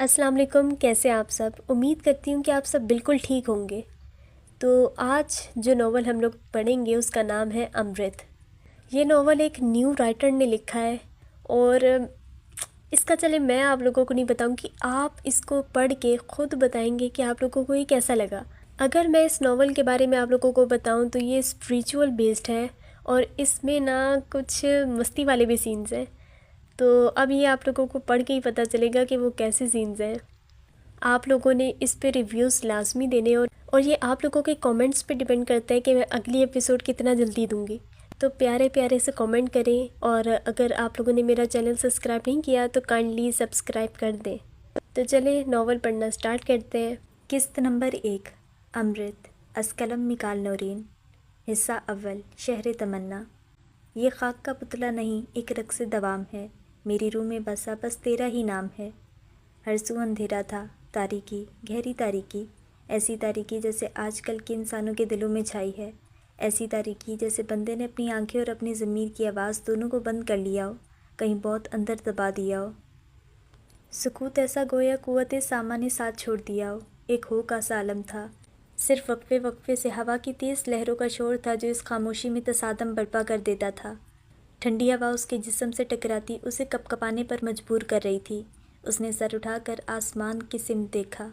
السلام علیکم، کیسے آپ سب؟ امید کرتی ہوں کہ آپ سب بالکل ٹھیک ہوں گے۔ تو آج جو ناول ہم لوگ پڑھیں گے اس کا نام ہے امرت۔ یہ ناول ایک نیو رائٹر نے لکھا ہے اور اس کا چلے میں آپ لوگوں کو نہیں بتاؤں کہ آپ اس کو پڑھ کے خود بتائیں گے کہ آپ لوگوں کو یہ کیسا لگا۔ اگر میں اس ناول کے بارے میں آپ لوگوں کو بتاؤں تو یہ اسپریچول بیسڈ ہے اور اس میں نا کچھ مستی والے بھی سینز ہیں، تو اب یہ آپ لوگوں کو پڑھ کے ہی پتہ چلے گا کہ وہ کیسے سینز ہیں۔ آپ لوگوں نے اس پہ ریویوز لازمی دینے اور یہ آپ لوگوں کے کامنٹس پہ ڈیپینڈ کرتا ہے کہ میں اگلی ایپیسوڈ کتنا جلدی دوں گی، تو پیارے پیارے سے کامنٹ کریں، اور اگر آپ لوگوں نے میرا چینل سبسکرائب نہیں کیا تو کائنڈلی سبسکرائب کر دیں۔ تو چلیں ناول پڑھنا سٹارٹ کرتے ہیں۔ قسط نمبر 1 امرت از قلم مکال نورین۔ حصہ اول شہر تمنا۔ یہ خاک کا پتلا نہیں، ایک رقص دوام ہے، میری روح میں بسا بس تیرا ہی نام ہے۔ ہر سو اندھیرا تھا، تاریکی، گہری تاریکی، ایسی تاریکی جیسے آج کل کے انسانوں کے دلوں میں چھائی ہے، ایسی تاریکی جیسے بندے نے اپنی آنکھیں اور اپنی ضمیر کی آواز دونوں کو بند کر لیا ہو، کہیں بہت اندر دبا دیا ہو۔ سکوت ایسا گویا قوت ساما نے ساتھ چھوڑ دیا ہو، ایک ہو کا سا عالم تھا، صرف وقفے وقفے سے ہوا کی تیز لہروں کا شور تھا جو اس خاموشی میں تصادم برپا کر دیتا تھا۔ ٹھنڈی ہوا اس کے جسم سے ٹکراتی اسے کپ کپانے پر مجبور کر رہی تھی۔ اس نے سر اٹھا کر آسمان کی سمت دیکھا۔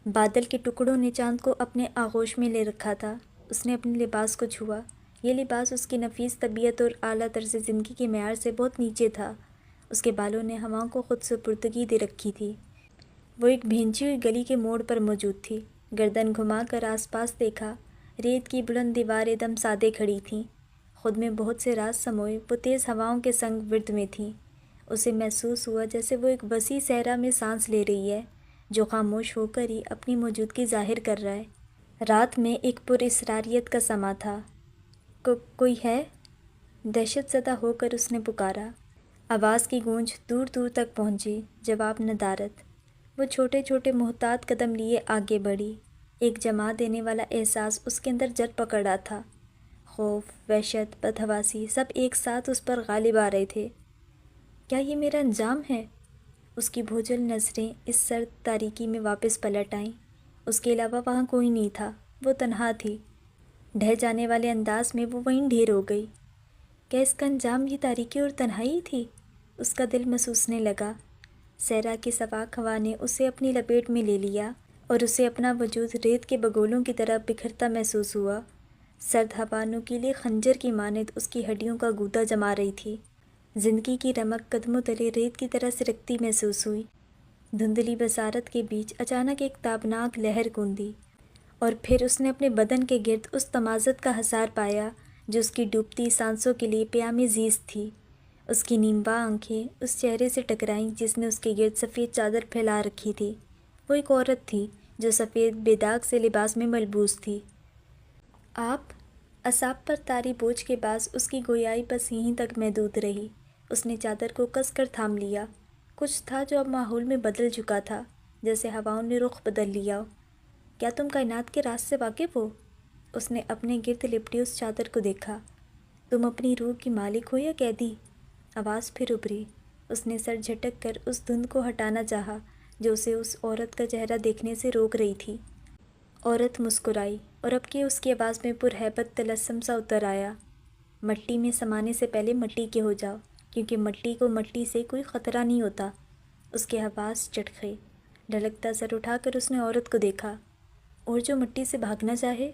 بادل کے ٹکڑوں نے چاند کو اپنے آغوش میں لے رکھا تھا۔ اس نے اپنے لباس کو چھوا۔ یہ لباس اس کی نفیس طبیعت اور اعلیٰ طرز زندگی کے معیار سے بہت نیچے تھا۔ اس کے بالوں نے ہواؤں کو خود سپردگی دے رکھی تھی۔ وہ ایک بھینچی ہوئی گلی کے موڑ پر موجود تھی۔ گردن گھما کر آس پاس دیکھا، ریت کی بلند دیواریں دم سادے کھڑی تھیں، خود میں بہت سے راز سموئے وہ تیز ہواؤں کے سنگ ورد میں تھیں۔ اسے محسوس ہوا جیسے وہ ایک وسیع صحرا میں سانس لے رہی ہے جو خاموش ہو کر ہی اپنی موجودگی ظاہر کر رہا ہے۔ رات میں ایک پر اسراریت کا سما تھا۔ کوئی ہے؟ دہشت زدہ ہو کر اس نے پکارا۔ آواز کی گونج دور دور تک پہنچی، جواب ندارت۔ وہ چھوٹے چھوٹے محتاط قدم لیے آگے بڑھی۔ ایک جما دینے والا احساس اس کے اندر جڑ پکڑ رہا تھا۔ خوف، وحشت، بدحواسی سب ایک ساتھ اس پر غالب آ رہے تھے۔ کیا یہ میرا انجام ہے؟ اس کی بھوجل نظریں اس سرد تاریکی میں واپس پلٹ آئیں۔ اس کے علاوہ وہاں کوئی نہیں تھا، وہ تنہا تھی۔ ڈھہ جانے والے انداز میں وہ وہیں ڈھیر ہو گئی۔ کیا اس کا انجام یہ تاریکی اور تنہائی تھی؟ اس کا دل محسوسنے لگا۔ صحرا کی صفاق ہوا نے اسے اپنی لپیٹ میں لے لیا اور اسے اپنا وجود ریت کے بگولوں کی طرح بکھرتا محسوس ہوا۔ سرد ہوا نوکیلے خنجر کی مانند اس کی ہڈیوں کا گودا جما رہی تھی۔ زندگی کی رمق قدموں تلے ریت کی طرح سرکتی محسوس ہوئی۔ دھندلی بصارت کے بیچ اچانک ایک تابناک لہر گوندی اور پھر اس نے اپنے بدن کے گرد اس تمازت کا حصار پایا جو اس کی ڈوبتی سانسوں کے لیے پیام زیست تھی۔ اس کی نیمبا آنکھیں اس چہرے سے ٹکرائیں جس نے اس کے گرد سفید چادر پھیلا رکھی تھی۔ وہ ایک عورت تھی جو سفید بے داغ سے لباس میں ملبوس تھی۔ آپ؟ اعصاب پر طاری بوجھ کے باعث اس کی گویائی بس یہیں تک محدود رہی۔ اس نے چادر کو کس کر تھام لیا۔ کچھ تھا جو اب ماحول میں بدل چکا تھا، جیسے ہواؤں نے رخ بدل لیا ہو۔ کیا تم کائنات کے راز سے واقف ہو؟ اس نے اپنے گرد لپٹی اس چادر کو دیکھا۔ تم اپنی روح کی مالک ہو یا قیدی؟ آواز پھر ابھری۔ اس نے سر جھٹک کر اس دھند کو ہٹانا چاہا جو اسے اس عورت کا چہرہ دیکھنے سے روک رہی تھی۔ عورت مسکرائی اور اب کہ اس کی آواز میں پرہیبت طلسم سا اتر آیا۔ مٹی میں سمانے سے پہلے مٹی کے ہو جاؤ، کیونکہ مٹی کو مٹی سے کوئی خطرہ نہیں ہوتا۔ اس کے حواس چٹکے۔ ڈھلکتا سر اٹھا کر اس نے عورت کو دیکھا۔ اور جو مٹی سے بھاگنا چاہے؟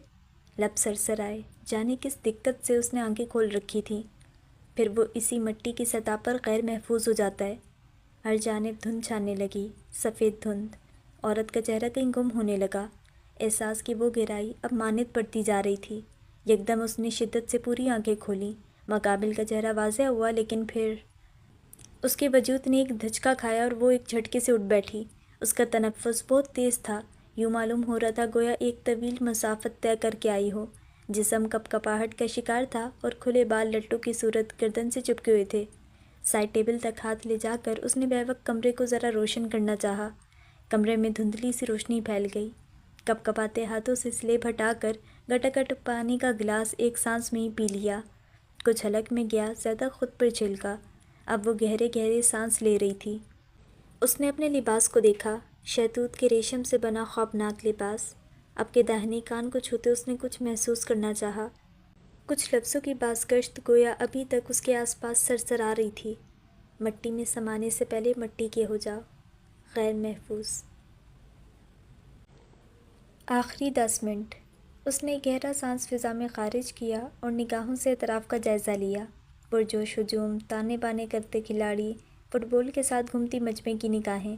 لب سرسر آئے، جانے کس دقت سے اس نے آنکھیں کھول رکھی تھیں۔ پھر وہ اسی مٹی کی سطح پر غیر محفوظ ہو جاتا ہے۔ ہر جانب دھند چھانے لگی، سفید دھند۔ عورت کا چہرہ کہیں گم ہونے لگا۔ احساس کی وہ گہرائی اب ماند پڑتی جا رہی تھی۔ یکدم اس نے شدت سے پوری آنکھیں کھولیں۔ مقابل کا چہرہ واضح ہوا، لیکن پھر اس کے وجود نے ایک دھچکا کھایا اور وہ ایک جھٹکے سے اٹھ بیٹھی۔ اس کا تنفس بہت تیز تھا، یوں معلوم ہو رہا تھا گویا ایک طویل مسافت طے کر کے آئی ہو۔ جسم کپ کپاہٹ کا شکار تھا اور کھلے بال لٹو کی صورت گردن سے چپکے ہوئے تھے۔ سائڈ ٹیبل تک ہاتھ لے جا کر اس نے بیک کمرے کو ذرا روشن کرنا چاہا۔ کمرے میں دھندلی سی روشنی پھیل گئی۔ کپ کپاتے ہاتھوں سے سلیب ہٹا کر گٹاگٹ پانی کا گلاس ایک سانس میں ہی پی لیا۔ کچھ حلق میں گیا، زیادہ خود پر چھلکا۔ اب وہ گہرے گہرے سانس لے رہی تھی۔ اس نے اپنے لباس کو دیکھا، شہتوت کے ریشم سے بنا خوابناک لباس۔ اب کے داہنے کان کو چھوتے اس نے کچھ محسوس کرنا چاہا۔ کچھ لفظوں کی بازگشت گویا ابھی تک اس کے آس پاس سرسرا رہی تھی۔ مٹی میں سمانے سے پہلے مٹی کے ہو جاؤ، غیر محفوظ۔ آخری 10 منٹ۔ اس نے گہرا سانس فضا میں خارج کیا اور نگاہوں سے اطراف کا جائزہ لیا۔ پرجوش ہجوم، تانے بانے کرتے کھلاڑی، فٹ بال کے ساتھ گھومتی مجمع کی نگاہیں۔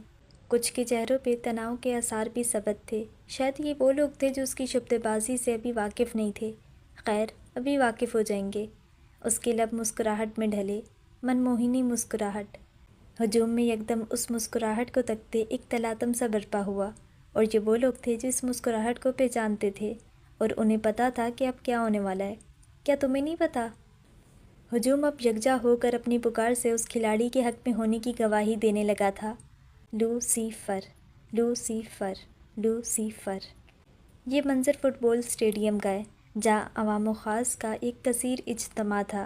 کچھ کے چہروں پہ تناؤ کے آثار بھی ثبت تھے۔ شاید یہ وہ لوگ تھے جو اس کی شبدے بازی سے ابھی واقف نہیں تھے۔ خیر، ابھی واقف ہو جائیں گے۔ اس کے لب مسکراہٹ میں ڈھلے، من موہنی مسکراہٹ۔ ہجوم میں یکدم اس مسکراہٹ کو تکتے ایک تلاطم سا برپا ہوا، اور یہ وہ لوگ تھے جو اس مسکراہٹ کو پہچانتے تھے اور انہیں پتا تھا کہ اب کیا ہونے والا ہے۔ کیا تمہیں نہیں پتا؟ ہجوم اب یکجا ہو کر اپنی پکار سے اس کھلاڑی کے حق میں ہونے کی گواہی دینے لگا تھا۔ Lucifer, Lucifer, Lucifer. یہ منظر فٹ بال اسٹیڈیم کا ہے، جہاں عوام و خاص کا ایک کثیر اجتماع تھا،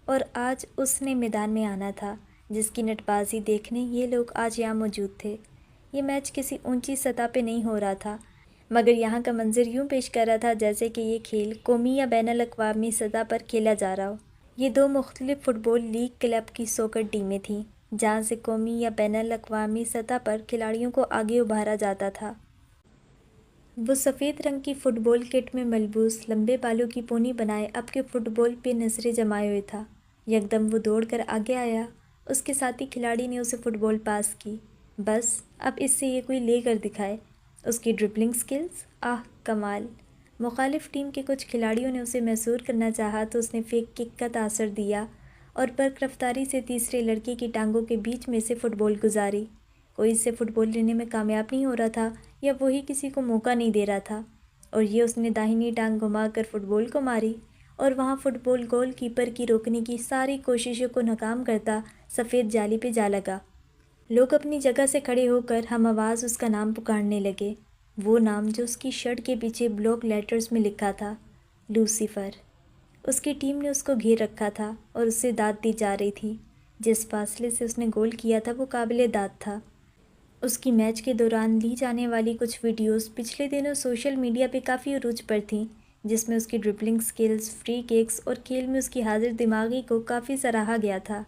اور آج اس نے میدان میں آنا تھا جس کی نٹ بازی دیکھنے یہ لوگ آج یہاں موجود تھے۔ یہ میچ کسی اونچی سطح پہ نہیں ہو رہا تھا، مگر یہاں کا منظر یوں پیش کر رہا تھا جیسے کہ یہ کھیل قومی یا بین الاقوامی سطح پر کھیلا جا رہا ہو۔ یہ دو مختلف فٹ بال لیگ کلب کی سوکر ٹیمیں تھیں، جہاں سے قومی یا بین الاقوامی سطح پر کھلاڑیوں کو آگے ابھارا جاتا تھا۔ وہ سفید رنگ کی فٹ بال کٹ میں ملبوس، لمبے بالوں کی پونی بنائے اب کے فٹ بال پہ نظریں جمائے ہوئے تھا۔ یکدم وہ دوڑ کر آگے آیا، اس کے ساتھی کھلاڑی نے اسے فٹ بال پاس کی۔ بس اب اس سے یہ کوئی لے کر دکھائے۔ اس کی ڈربلنگ سکلز، آہ کمال! مخالف ٹیم کے کچھ کھلاڑیوں نے اسے محصور کرنا چاہا تو اس نے فیک کک کا تاثر دیا اور برق رفتاری سے تیسرے لڑکے کی ٹانگوں کے بیچ میں سے فٹ بال گزاری۔ کوئی اس سے فٹ بال لینے میں کامیاب نہیں ہو رہا تھا، یا وہی کسی کو موقع نہیں دے رہا تھا، اور یہ اس نے داہنی ٹانگ گھما کر فٹ بال کو ماری، اور وہاں فٹ بال گول کیپر کی روکنے کی ساری کوششوں کو ناکام کرتا سفید جالی پہ جا لگا۔ لوگ اپنی جگہ سے کھڑے ہو کر ہم آواز اس کا نام پکارنے لگے، وہ نام جو اس کی شرٹ کے پیچھے بلاک لیٹرز میں لکھا تھا، لوسیفر۔ اس کی ٹیم نے اس کو گھیر رکھا تھا اور اس سے داد دی جا رہی تھی۔ جس فاصلے سے اس نے گول کیا تھا وہ قابل داد تھا۔ اس کی میچ کے دوران لی جانے والی کچھ ویڈیوز پچھلے دنوں سوشل میڈیا پہ کافی عروج پر تھیں، جس میں اس کی ڈربلنگ سکلز، فری ککس اور کھیل میں اس کی حاضر دماغی کو کافی سراہا گیا تھا،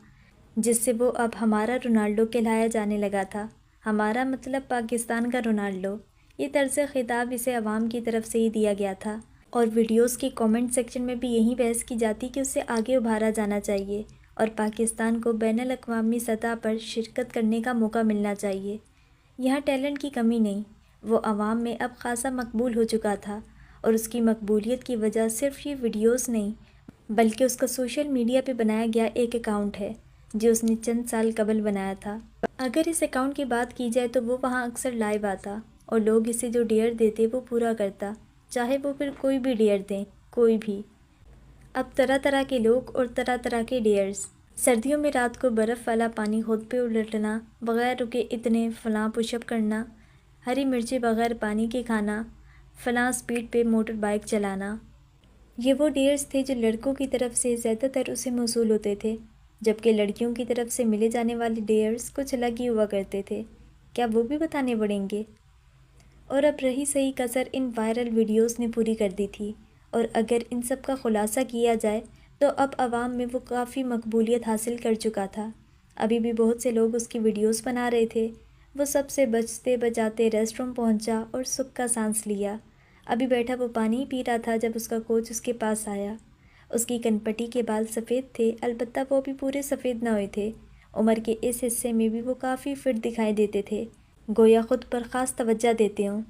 جس سے وہ اب ہمارا رونالڈو کہلایا جانے لگا تھا۔ ہمارا مطلب پاکستان کا رونالڈو۔ یہ طرز خطاب اسے عوام کی طرف سے ہی دیا گیا تھا، اور ویڈیوز کے کامنٹ سیکشن میں بھی یہی بحث کی جاتی کہ اسے آگے ابھارا جانا چاہیے اور پاکستان کو بین الاقوامی سطح پر شرکت کرنے کا موقع ملنا چاہیے۔ یہاں ٹیلنٹ کی کمی نہیں، وہ عوام میں اب خاصا مقبول ہو چکا تھا، اور اس کی مقبولیت کی وجہ صرف یہ ویڈیوز نہیں بلکہ اس کا سوشل میڈیا پہ بنایا گیا ایک اکاؤنٹ ہے جو اس نے چند سال قبل بنایا تھا۔ اگر اس اکاؤنٹ کی بات کی جائے تو وہ وہاں اکثر لائیو آتا اور لوگ اسے جو ڈیئر دیتے وہ پورا کرتا، چاہے وہ پھر کوئی بھی ڈیئر دیں، کوئی بھی۔ اب طرح طرح کے لوگ اور طرح طرح کے ڈیئرز۔ سردیوں میں رات کو برف والا پانی خود پہ الٹنا، بغیر رکے اتنے فلاں پش اپ کرنا، ہری مرچیں بغیر پانی کے کھانا، فلاں سپیڈ پہ موٹر بائیک چلانا۔ یہ وہ ڈیئرز تھے جو لڑکوں کی طرف سے زیادہ تر اسے موصول ہوتے تھے، جبکہ لڑکیوں کی طرف سے ملے جانے والے ڈیئرز کچھ الگ ہی ہوا کرتے تھے۔ کیا وہ بھی بتانے پڑیں گے؟ اور اب رہی صحیح کسر ان وائرل ویڈیوز نے پوری کر دی تھی، اور اگر ان سب کا خلاصہ کیا جائے تو اب عوام میں وہ کافی مقبولیت حاصل کر چکا تھا۔ ابھی بھی بہت سے لوگ اس کی ویڈیوز بنا رہے تھے۔ وہ سب سے بچتے بجاتے ریسٹ روم پہنچا اور سکھ کا سانس لیا۔ ابھی بیٹھا وہ پانی پی رہا تھا جب اس کا کوچ اس کے پاس آیا۔ اس کی کنپٹی کے بال سفید تھے، البتہ وہ بھی پورے سفید نہ ہوئے تھے۔ عمر کے اس حصے میں بھی وہ کافی فٹ دکھائی دیتے تھے، گویا خود پر خاص توجہ دیتے ہوں۔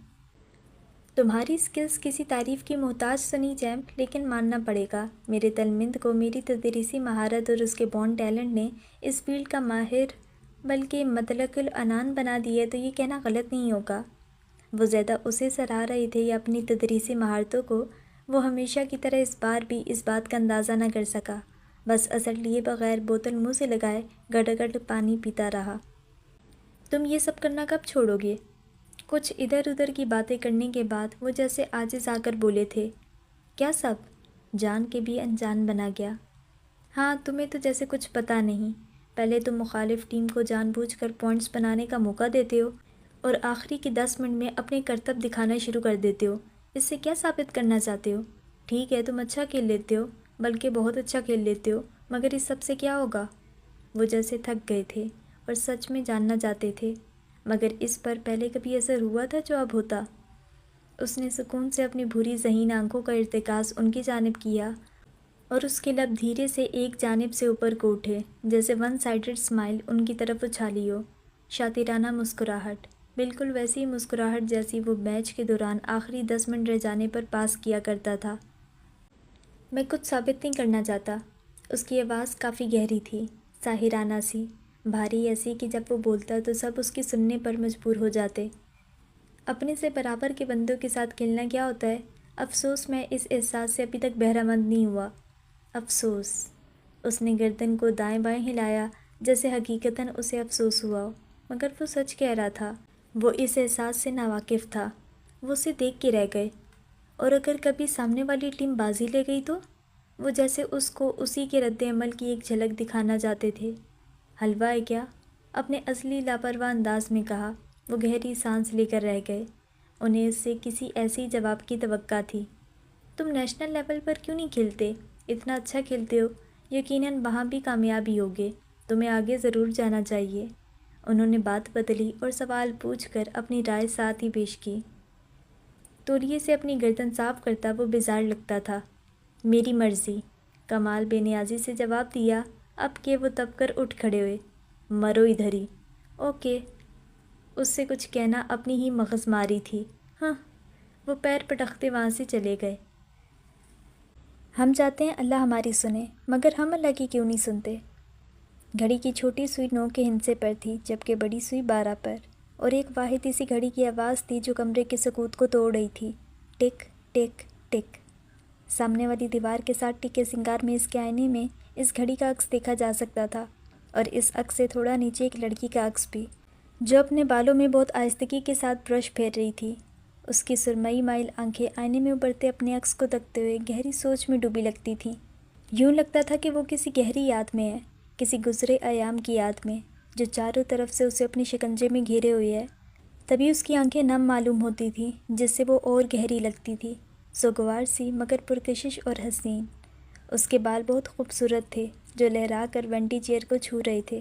تمہاری سکلز کسی تعریف کی محتاج تو نہیں چیمپ، لیکن ماننا پڑے گا میرے تلمند کو میری تدریسی مہارت اور اس کے بورن ٹیلنٹ نے اس فیلڈ کا ماہر بلکہ مطلق العنان بنا دیا ہے، تو یہ کہنا غلط نہیں ہوگا۔ وہ زیادہ اسے سراہ رہے تھے یا اپنی تدریسی مہارتوں کو؟ وہ ہمیشہ کی طرح اس بار بھی اس بات کا اندازہ نہ کر سکا، بس اثر لیے بغیر بوتل منہ سے لگائے گڑ گڑ پانی پیتا رہا۔ تم یہ سب کرنا کب چھوڑو گے؟ کچھ ادھر ادھر کی باتیں کرنے کے بعد وہ جیسے عاجز آ کر بولے تھے۔ کیا سب؟ جان کے بھی انجان بنا گیا۔ ہاں، تمہیں تو جیسے کچھ پتہ نہیں، پہلے تم مخالف ٹیم کو جان بوجھ کر پوائنٹس بنانے کا موقع دیتے ہو اور آخری کے 10 منٹ میں اپنے کرتب دکھانا شروع کر دیتے ہو۔ اس سے کیا ثابت کرنا چاہتے ہو؟ ٹھیک ہے تم اچھا کھیل لیتے ہو، بلکہ بہت اچھا کھیل لیتے ہو، مگر اس سب سے کیا ہوگا؟ وہ جیسے تھک گئے تھے اور سچ میں جاننا چاہتے تھے، مگر اس پر پہلے کبھی اثر ہوا تھا جو اب ہوتا؟ اس نے سکون سے اپنی بھوری ذہین آنکھوں کا ارتکاز ان کی جانب کیا اور اس کے لب دھیرے سے ایک جانب سے اوپر کو اٹھے، جیسے ون سائیڈڈ اسمائل ان کی طرف اچھالی ہو، شاطرانہ مسکراہٹ، بالکل ویسی مسکراہٹ جیسی وہ میچ کے دوران آخری 10 منٹ رہ جانے پر پاس کیا کرتا تھا۔ میں کچھ ثابت نہیں کرنا چاہتا۔ اس کی آواز کافی گہری تھی، ساحرانہ سی، بھاری ایسی کہ جب وہ بولتا تو سب اس کی سننے پر مجبور ہو جاتے۔ اپنے سے برابر کے بندوں کے ساتھ کھیلنا کیا ہوتا ہے؟ افسوس میں اس احساس سے ابھی تک بہرہ مند نہیں ہوا۔ افسوس۔ اس نے گردن کو دائیں بائیں ہلایا جیسے حقیقتاً اسے افسوس ہوا ہو، مگر وہ سچ کہہ رہا تھا۔ وہ اس احساس سے ناواقف تھا۔ وہ اسے دیکھ کے رہ گئے۔ اور اگر کبھی سامنے والی ٹیم بازی لے گئی تو؟ وہ جیسے اس کو اسی کے رد عمل کی ایک جھلک دکھانا چاہتے تھے۔ حلوہ ہے کیا؟ اپنے اصلی لاپرواہ انداز میں کہا۔ وہ گہری سانس لے کر رہ گئے۔ انہیں اس سے کسی ایسی جواب کی توقع تھی۔ تم نیشنل لیول پر کیوں نہیں کھیلتے؟ اتنا اچھا کھیلتے ہو، یقیناً وہاں بھی کامیابی ہوگے، تمہیں آگے ضرور جانا چاہیے۔ انہوں نے بات بدلی اور سوال پوچھ کر اپنی رائے ساتھ ہی پیش کی۔ تولیے سے اپنی گردن صاف کرتا وہ بیزار لگتا تھا۔ میری مرضی، کمال بے نیازی سے جواب دیا۔ اب کہ وہ تب کر اٹھ کھڑے ہوئے۔ مرو ادھر ہی۔ اوکے۔ اس سے کچھ کہنا اپنی ہی مغز ماری تھی۔ ہاں۔ وہ پیر پٹکتے وہاں سے چلے گئے۔ ہم چاہتے ہیں اللہ ہماری سنے، مگر ہم اللہ کی کیوں نہیں سنتے؟ گھڑی کی چھوٹی سوئی 9 کے ہندسے پر تھی، جبکہ بڑی سوئی 12 پر، اور ایک واحد اسی گھڑی کی آواز تھی جو کمرے کے سکوت کو توڑ رہی تھی۔ ٹک ٹک ٹک۔ سامنے والی دیوار کے ساتھ ٹکے سنگار میں اس کے آئینے میں اس گھڑی کا عکس دیکھا جا سکتا تھا، اور اس عکس سے تھوڑا نیچے ایک لڑکی کا عکس بھی، جو اپنے بالوں میں بہت آہستگی کے ساتھ برش پھیر رہی تھی۔ اس کی سرمئی مائل آنکھیں آئینے میں ابھرتے اپنے عکس کو تکتے ہوئے گہری سوچ میں ڈوبی لگتی تھیں۔ یوں لگتا تھا کہ وہ کسی گہری یاد میں ہے، کسی گزرے ایام کی یاد میں، جو چاروں طرف سے اسے اپنے شکنجے میں گھیرے ہوئے ہے۔ تبھی اس کی آنکھیں نم معلوم ہوتی تھیں، جس سے وہ اور گہری لگتی تھی، سوگوار سی مگر پرکشش اور حسین۔ اس کے بال بہت خوبصورت تھے، جو لہرا کر وینٹی چیئر کو چھو رہے تھے۔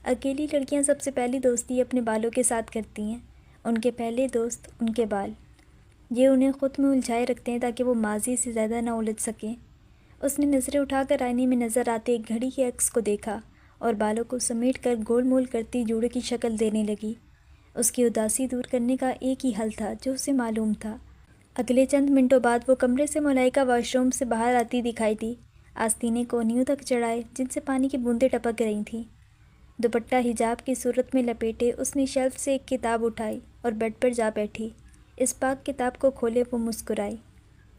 اکیلی لڑکیاں سب سے پہلی دوستی اپنے بالوں کے ساتھ کرتی ہیں، ان کے پہلے دوست ان کے بال۔ یہ انہیں خود میں الجھائے رکھتے ہیں تاکہ وہ ماضی سے زیادہ نہ الجھ سکیں۔ اس نے نظریں اٹھا کر آئینے میں نظر آتے ایک گھڑی کے عکس کو دیکھا اور بالوں کو سمیٹ کر گول مول کرتی جوڑے کی شکل دینے لگی۔ اس کی اداسی دور کرنے کا ایک ہی حل تھا جو اسے معلوم تھا۔ اگلے چند منٹوں بعد وہ کمرے سے ملائکہ واش روم سے باہر آتی دکھائی دی، آستینے کونیوں تک چڑھائے جن سے پانی کی بوندیں ٹپک رہی تھیں۔ دوپٹہ حجاب کی صورت میں لپیٹے اس نے شیلف سے ایک کتاب اٹھائی اور بیڈ پر جا بیٹھی۔ اس پاک کتاب کو کھولے وہ مسکرائی۔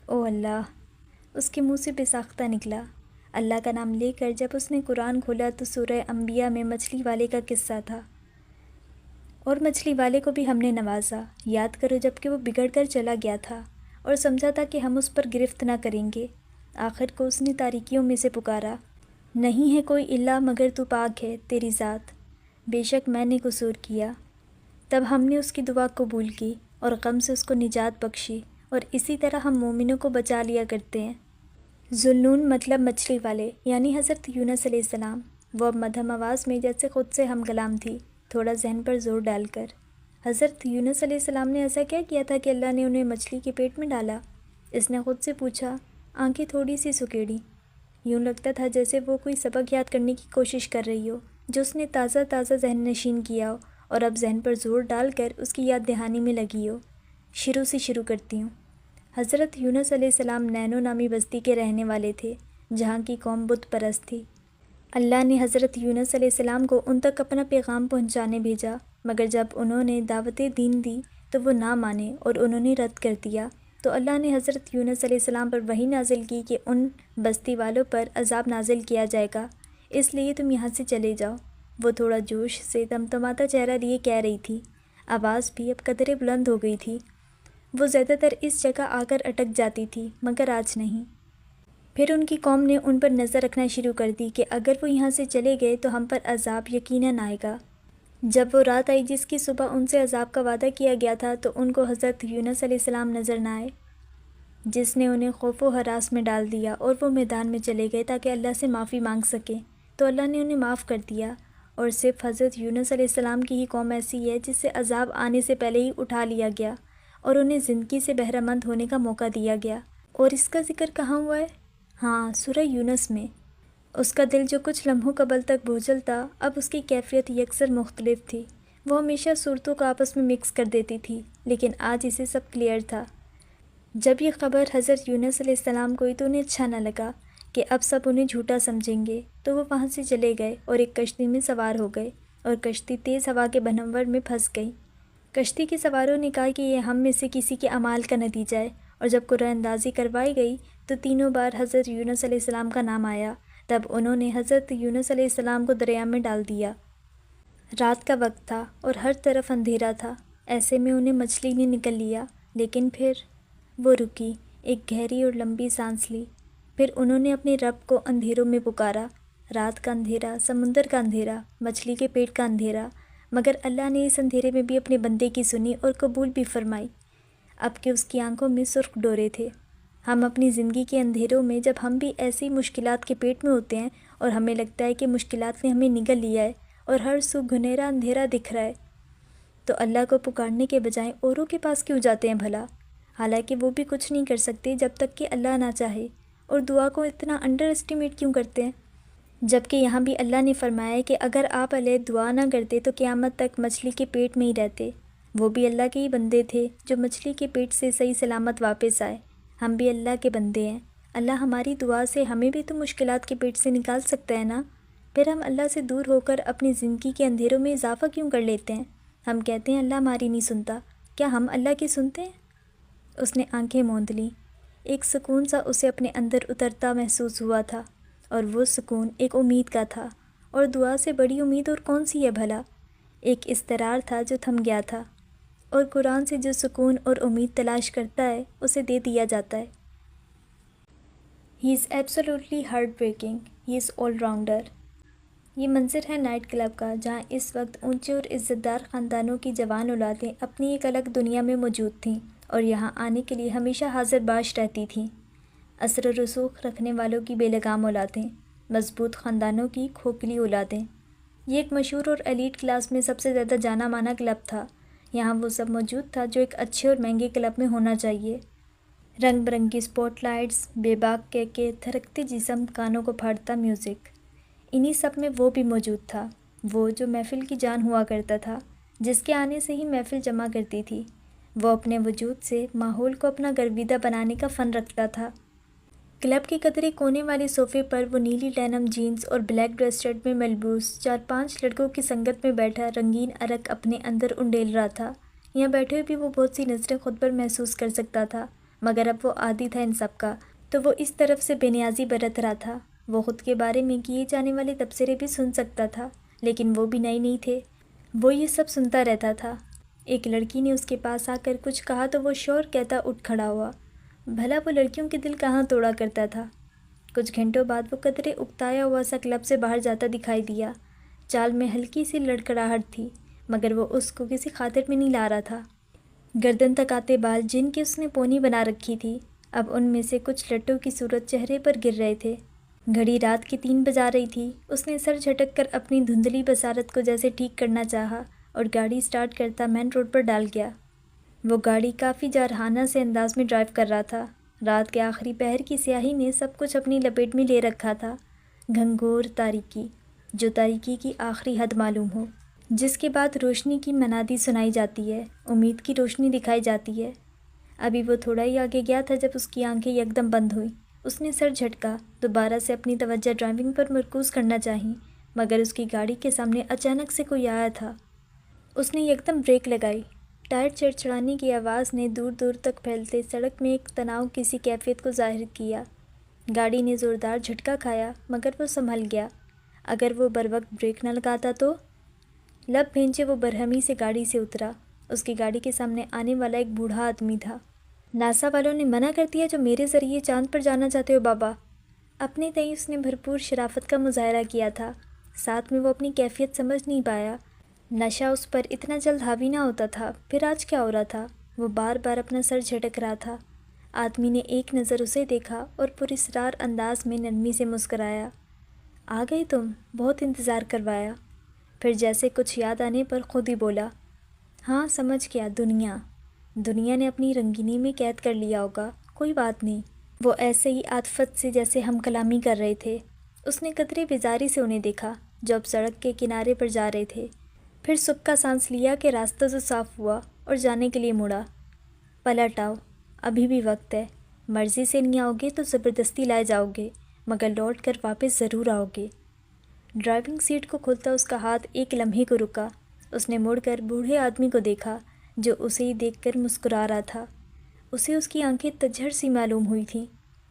او اللہ! اس کے منہ سے بے ساختہ نکلا۔ اللہ کا نام لے کر جب اس نے قرآن کھولا تو سورہ انبیاء میں مچھلی والے کا قصہ تھا، اور مچھلی والے کو بھی ہم نے نوازا، یاد کرو، جب کہ وہ بگڑ کر چلا گیا تھا اور سمجھا تھا کہ ہم اس پر گرفت نہ کریں گے۔ آخر کو اس نے تاریکیوں میں سے پکارا، نہیں ہے کوئی الہ مگر تو پاک ہے تیری ذات، بے شک میں نے قصور کیا۔ تب ہم نے اس کی دعا قبول کی اور غم سے اس کو نجات بخشی، اور اسی طرح ہم مومنوں کو بچا لیا کرتے ہیں۔ ذوالنون مطلب مچھلی والے، یعنی حضرت یونس علیہ السلام۔ وہ اب مدھم آواز میں جیسے خود سے ہم کلام تھی، تھوڑا ذہن پر زور ڈال کر۔ حضرت یونس علیہ السلام نے ایسا کیا کیا تھا کہ اللہ نے انہیں مچھلی کے پیٹ میں ڈالا؟ اس نے خود سے پوچھا، آنکھیں تھوڑی سی سکیڑی۔ یوں لگتا تھا جیسے وہ کوئی سبق یاد کرنے کی کوشش کر رہی ہو جو اس نے تازہ تازہ ذہن نشین کیا ہو، اور اب ذہن پر زور ڈال کر اس کی یاد دہانی میں لگی ہو۔ شروع سے شروع کرتی ہوں۔ حضرت یونس علیہ السلام نینو نامی بستی کے رہنے والے تھے، جہاں کی قوم بت پرست تھی۔ اللہ نے حضرت یونس علیہ السلام کو ان تک اپنا پیغام پہنچانے بھیجا، مگر جب انہوں نے دعوت دین دی تو وہ نہ مانے اور انہوں نے رد کر دیا، تو اللہ نے حضرت یونس علیہ السلام پر وحی نازل کی کہ ان بستی والوں پر عذاب نازل کیا جائے گا، اس لیے تم یہاں سے چلے جاؤ۔ وہ تھوڑا جوش سے تمتماتا چہرہ لیے کہہ رہی تھی، آواز بھی اب قدرے بلند ہو گئی تھی۔ وہ زیادہ تر اس جگہ آ کر اٹک جاتی تھی، مگر آج نہیں۔ پھر ان کی قوم نے ان پر نظر رکھنا شروع کر دی کہ اگر وہ یہاں سے چلے گئے تو ہم پر عذاب یقیناً آئے گا۔ جب وہ رات آئی جس کی صبح ان سے عذاب کا وعدہ کیا گیا تھا تو ان کو حضرت یونس علیہ السلام نظر نہ آئے، جس نے انہیں خوف و ہراس میں ڈال دیا، اور وہ میدان میں چلے گئے تاکہ اللہ سے معافی مانگ سکیں، تو اللہ نے انہیں معاف کر دیا۔ اور صرف حضرت یونس علیہ السلام کی ہی قوم ایسی ہے جسے عذاب آنے سے پہلے ہی اٹھا لیا گیا اور انہیں زندگی سے بہرہ مند ہونے کا موقع دیا گیا۔ اور اس کا ذکر کہاں ہوا ہے؟ ہاں، سورہ یونس میں۔ اس کا دل جو کچھ لمحوں قبل تک بوجھل تھا، اب اس کی کیفیت یکسر مختلف تھی۔ وہ ہمیشہ صورتوں کو آپس میں مکس کر دیتی تھی، لیکن آج اسے سب کلیئر تھا۔ جب یہ خبر حضرت یونس علیہ السلام کو ہوئی تو انہیں اچھا نہ لگا کہ اب سب انہیں جھوٹا سمجھیں گے، تو وہ وہاں سے چلے گئے اور ایک کشتی میں سوار ہو گئے، اور کشتی تیز ہوا کے بھنور میں پھنس گئی۔ کشتی کے سواروں نے کہا کہ یہ ہم میں سے کسی کے اعمال کا نتیجہ ہے، اور جب قرعہ اندازی کروائی گئی تو تینوں بار حضرت یونس علیہ السلام کا نام آیا۔ تب انہوں نے حضرت یونس علیہ السلام کو دریا میں ڈال دیا۔ رات کا وقت تھا اور ہر طرف اندھیرا تھا، ایسے میں انہیں مچھلی نے نکل لیا، لیکن پھر وہ رکی، ایک گہری اور لمبی سانس لی۔ پھر انہوں نے اپنے رب کو اندھیروں میں پکارا، رات کا اندھیرا، سمندر کا اندھیرا، مچھلی کے پیٹ کا اندھیرا، مگر اللہ نے اس اندھیرے میں بھی اپنے بندے کی سنی اور قبول بھی فرمائی، اب کہ اس کی آنکھوں میں سرخ ڈورے تھے۔ ہم اپنی زندگی کے اندھیروں میں جب ہم بھی ایسی مشکلات کے پیٹ میں ہوتے ہیں اور ہمیں لگتا ہے کہ مشکلات نے ہمیں نگل لیا ہے اور ہر سو گھنیرا اندھیرا دکھ رہا ہے، تو اللہ کو پکارنے کے بجائے اوروں کے پاس کیوں جاتے ہیں بھلا؟ حالانکہ وہ بھی کچھ نہیں کر سکتے جب تک کہ اللہ نہ چاہے، اور دعا کو اتنا انڈر اسٹیمیٹ کیوں کرتے ہیں؟ جبکہ یہاں بھی اللہ نے فرمایا ہے کہ اگر آپ علیہ دعا نہ کرتے تو قیامت تک مچھلی کے پیٹ میں ہی رہتے۔ وہ بھی اللہ کے ہی بندے تھے جو مچھلی کے پیٹ سے صحیح سلامت واپس آئے۔ ہم بھی اللہ کے بندے ہیں، اللہ ہماری دعا سے ہمیں بھی تو مشکلات کے پیٹ سے نکال سکتا ہے نا؟ پھر ہم اللہ سے دور ہو کر اپنی زندگی کے اندھیروں میں اضافہ کیوں کر لیتے ہیں؟ ہم کہتے ہیں اللہ ہماری نہیں سنتا، کیا ہم اللہ کی سنتے ہیں؟ اس نے آنکھیں موند لیں، ایک سکون سا اسے اپنے اندر اترتا محسوس ہوا تھا، اور وہ سکون ایک امید کا تھا، اور دعا سے بڑی امید اور کون سی ہے بھلا؟ ایک اضطرار تھا جو تھم گیا تھا، اور قرآن سے جو سکون اور امید تلاش کرتا ہے اسے دے دیا جاتا ہے۔ He is absolutely heartbreaking, he is all rounder. یہ منظر ہے نائٹ کلب کا، جہاں اس وقت اونچے اور عزت دار خاندانوں کی جوان اولادیں اپنی ایک الگ دنیا میں موجود تھیں اور یہاں آنے کے لیے ہمیشہ حاضر باش رہتی تھیں۔ اثر و رسوخ رکھنے والوں کی بے لگام اولادیں، مضبوط خاندانوں کی کھوکھلی اولادیں۔ یہ ایک مشہور اور ایلیٹ کلاس میں سب سے زیادہ جانا مانا کلب تھا۔ یہاں وہ سب موجود تھا جو ایک اچھے اور مہنگے کلب میں ہونا چاہیے۔ رنگ برنگی اسپاٹ لائٹس، بے باک کیکے، تھرکتے جسم، کانوں کو پھاڑتا میوزک، انہی سب میں وہ بھی موجود تھا، وہ جو محفل کی جان ہوا کرتا تھا، جس کے آنے سے ہی محفل جمع کرتی تھی۔ وہ اپنے وجود سے ماحول کو اپنا گرویدہ بنانے کا فن رکھتا تھا۔ کلب کے قدرے کونے والے صوفے پر وہ نیلی ڈینم جینز اور بلیک ڈریس شرٹ میں ملبوس 4-5 لڑکوں کی سنگت میں بیٹھا رنگین عرق اپنے اندر انڈیل رہا تھا۔ یہاں بیٹھے ہوئے بھی وہ بہت سی نظریں خود پر محسوس کر سکتا تھا، مگر اب وہ عادی تھا ان سب کا، تو وہ اس طرف سے بے نیازی برت رہا تھا۔ وہ خود کے بارے میں کیے جانے والے تبصرے بھی سن سکتا تھا، لیکن وہ بھی نئے نہیں تھے، وہ یہ سب سنتا رہتا تھا۔ ایک لڑکی نے اس کے پاس آ کر کچھ کہا تو وہ شور کہتا اٹھ کھڑا ہوا۔ بھلا وہ لڑکیوں کے دل کہاں توڑا کرتا تھا۔ کچھ گھنٹوں بعد وہ قدرے اکتایا ہوا سا کلب سے باہر جاتا دکھائی دیا۔ چال میں ہلکی سی لڑکھڑاہٹ تھی، مگر وہ اس کو کسی خاطر میں نہیں لا رہا تھا۔ گردن تک آتے بال جن کی اس نے پونی بنا رکھی تھی، اب ان میں سے کچھ لٹوں کی صورت چہرے پر گر رہے تھے۔ گھڑی رات کی 3 بجا رہی تھی۔ اس نے سر جھٹک کر اپنی دھندلی بصارت کو جیسے ٹھیک کرنا چاہا اور گاڑی سٹارٹ کرتا مین روڈ پر ڈال گیا۔ وہ گاڑی کافی جارحانہ سے انداز میں ڈرائیو کر رہا تھا۔ رات کے آخری پہر کی سیاہی نے سب کچھ اپنی لپیٹ میں لے رکھا تھا، گھنگھور تاریکی، جو تاریکی کی آخری حد معلوم ہو، جس کے بعد روشنی کی منادی سنائی جاتی ہے، امید کی روشنی دکھائی جاتی ہے۔ ابھی وہ تھوڑا ہی آگے گیا تھا جب اس کی آنکھیں یکدم بند ہوئیں۔ اس نے سر جھٹکا، دوبارہ سے اپنی توجہ ڈرائیونگ پر مرکوز کرنا چاہی، مگر اس کی گاڑی کے سامنے اچانک سے کوئی آیا تھا۔ اس نے یکدم بریک لگائی۔ ٹائر چڑچڑانے کی آواز نے دور دور تک پھیلتے سڑک میں ایک تناؤ کسی کیفیت کو ظاہر کیا۔ گاڑی نے زوردار جھٹکا کھایا، مگر وہ سنبھل گیا۔ اگر وہ بروقت بریک نہ لگاتا تو؟ لب بھینچے وہ برہمی سے گاڑی سے اترا۔ اس کی گاڑی کے سامنے آنے والا ایک بوڑھا آدمی تھا۔ ناسا والوں نے منع کر دیا جو میرے ذریعے چاند پر جانا چاہتے ہو بابا؟ اپنے تئیں اس نے بھرپور شرافت کا مظاہرہ کیا تھا، ساتھ میں وہ اپنی کیفیت سمجھ نہیں پایا۔ نشہ اس پر اتنا جلد حاوی نہ ہوتا تھا، پھر آج کیا ہو رہا تھا؟ وہ بار بار اپنا سر جھٹک رہا تھا۔ آدمی نے ایک نظر اسے دیکھا اور پراسرار انداز میں نرمی سے مسکرایا۔ آ گئی تم؟ بہت انتظار کروایا۔ پھر جیسے کچھ یاد آنے پر خود ہی بولا، ہاں سمجھ گیا، دنیا نے اپنی رنگینی میں قید کر لیا ہوگا، کوئی بات نہیں۔ وہ ایسے ہی عاطفت سے جیسے ہم کلامی کر رہے تھے۔ اس نے قدرے بیزاری سے انہیں دیکھا جو اب سڑک کے کنارے پر جا رہے تھے، پھر سکھ کا سانس لیا کہ راستہ تو صاف ہوا اور جانے کے لیے مڑا۔ پلٹ آؤ، ابھی بھی وقت ہے، مرضی سے نہیں آؤ گے تو زبردستی لائے جاؤ گے، مگر لوٹ کر واپس ضرور آؤ گے۔ ڈرائیونگ سیٹ کو کھلتا اس کا ہاتھ ایک لمحے کو رکا۔ اس نے مڑ کر بوڑھے آدمی کو دیکھا جو اسے ہی دیکھ کر مسکرا رہا تھا۔ اسے اس کی آنکھیں تجھر سی معلوم ہوئی تھیں۔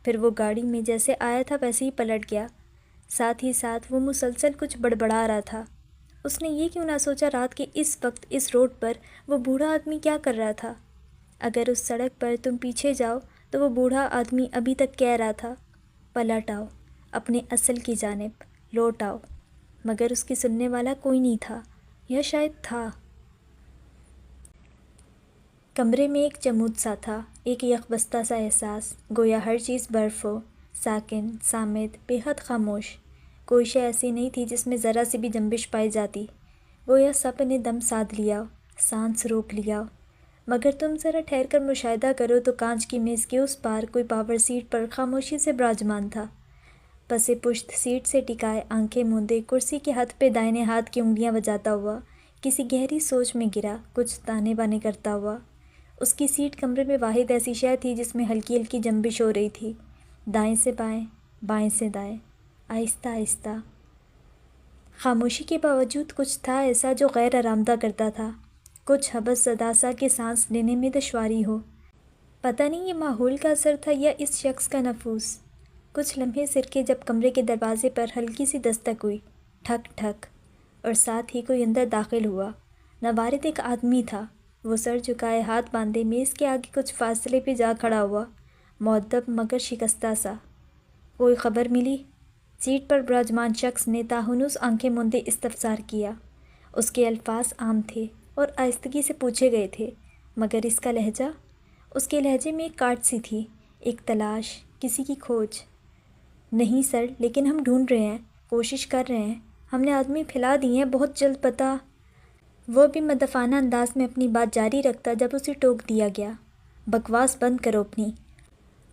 پھر وہ گاڑی میں جیسے آیا تھا ویسے ہی پلٹ گیا، ساتھ ہی ساتھ وہ مسلسل کچھ بڑبڑا رہا تھا۔ اس نے یہ کیوں نہ سوچا رات کے اس وقت اس روڈ پر وہ بوڑھا آدمی کیا کر رہا تھا؟ اگر اس سڑک پر تم پیچھے جاؤ تو وہ بوڑھا آدمی ابھی تک کہہ رہا تھا، پلٹ آؤ، اپنے اصل کی جانب لوٹ آؤ، مگر اس کی سننے والا کوئی نہیں تھا، یا شاید تھا۔ کمرے میں ایک جمود سا تھا، ایک یکبستہ سا احساس، گویا ہر چیز برف ہو، ساکن، صامت، بے حد خاموش۔ کوئی شے ایسی نہیں تھی جس میں ذرا سی بھی جنبش پائی جاتی، گویا سب نے دم سادھ لیا، سانس روک لیا۔ مگر تم ذرا ٹھہر کر مشاہدہ کرو تو کانچ کی میز کے اس پار کوئی پاور سیٹ پر خاموشی سے براجمان تھا۔ پس پشت سیٹ سے ٹکائے، آنکھیں موندے، کرسی کے ہاتھ پہ دائیں ہاتھ کی انگلیاں بجاتا ہوا کسی گہری سوچ میں گرا، کچھ تانے بانے کرتا ہوا۔ اس کی سیٹ کمرے میں واحد ایسی شے تھی جس میں ہلکی ہلکی جنبش ہو رہی تھی، دائیں سے بائیں، بائیں سے دائیں، آہستہ آہستہ۔ خاموشی کے باوجود کچھ تھا ایسا جو غیر آرامدہ کرتا تھا، کچھ حبس زدہ سا کہ سانس لینے میں دشواری ہو۔ پتہ نہیں یہ ماحول کا اثر تھا یا اس شخص کا نفوس۔ کچھ لمحے سرکے جب کمرے کے دروازے پر ہلکی سی دستک ہوئی، ٹھک ٹھک، اور ساتھ ہی کوئی اندر داخل ہوا۔ نوارد ایک آدمی تھا۔ وہ سر جھکائے، ہاتھ باندھے، میز کے آگے کچھ فاصلے پہ جا کھڑا ہوا، مؤدب مگر شکستہ سا۔ کوئی خبر ملی؟ سیٹ پر براجمان شخص نے تاہنوس آنکھیں موندے استفسار کیا۔ اس کے الفاظ عام تھے اور آہستگی سے پوچھے گئے تھے، مگر اس کا لہجہ؟ اس کے لہجے میں ایک کاٹ سی تھی، ایک تلاش، کسی کی کھوج۔ نہیں سر، لیکن ہم ڈھونڈ رہے ہیں، کوشش کر رہے ہیں، ہم نے آدمی پھیلا دیے ہیں، بہت جلد پتہ۔ وہ بھی مدفانہ انداز میں اپنی بات جاری رکھتا جب اسے ٹوک دیا گیا، بکواس بند کرو اپنی۔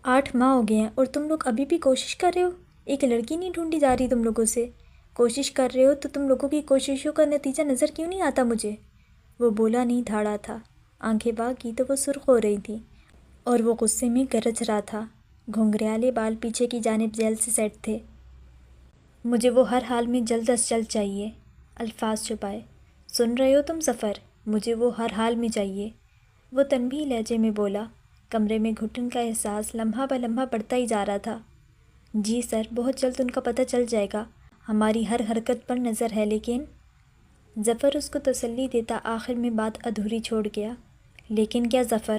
8 ماہ ہو گئے ہیں اور تم لوگ ابھی بھی کوشش کر رہے ہو؟ ایک لڑکی نہیں ڈھونڈی جا رہی تم لوگوں سے؟ کوشش کر رہے ہو تو تم لوگوں کی کوششوں کا نتیجہ نظر کیوں نہیں آتا مجھے؟ وہ بولا نہیں دھاڑا تھا، آنکھیں باقی تو وہ سرخ ہو رہی تھیں اور وہ غصے میں گرج رہا تھا۔ گھنگریالے بال پیچھے کی جانب جیل سے سیٹ تھے۔ مجھے وہ ہر حال میں جلد از جلد چاہیے۔ الفاظ چھپائے۔ سن رہے ہو تم ظفر؟ مجھے وہ ہر حال میں چاہیے، وہ تنبیہی لہجے میں بولا۔ کمرے میں گھٹن کا احساس لمحہ بہ لمحہ بڑھتا ہی جا رہا تھا۔ جی سر، بہت جلد ان کا پتہ چل جائے گا، ہماری ہر حرکت پر نظر ہے، لیکن ظفر اس کو تسلی دیتا آخر میں بات ادھوری چھوڑ گیا۔ لیکن کیا ظفر؟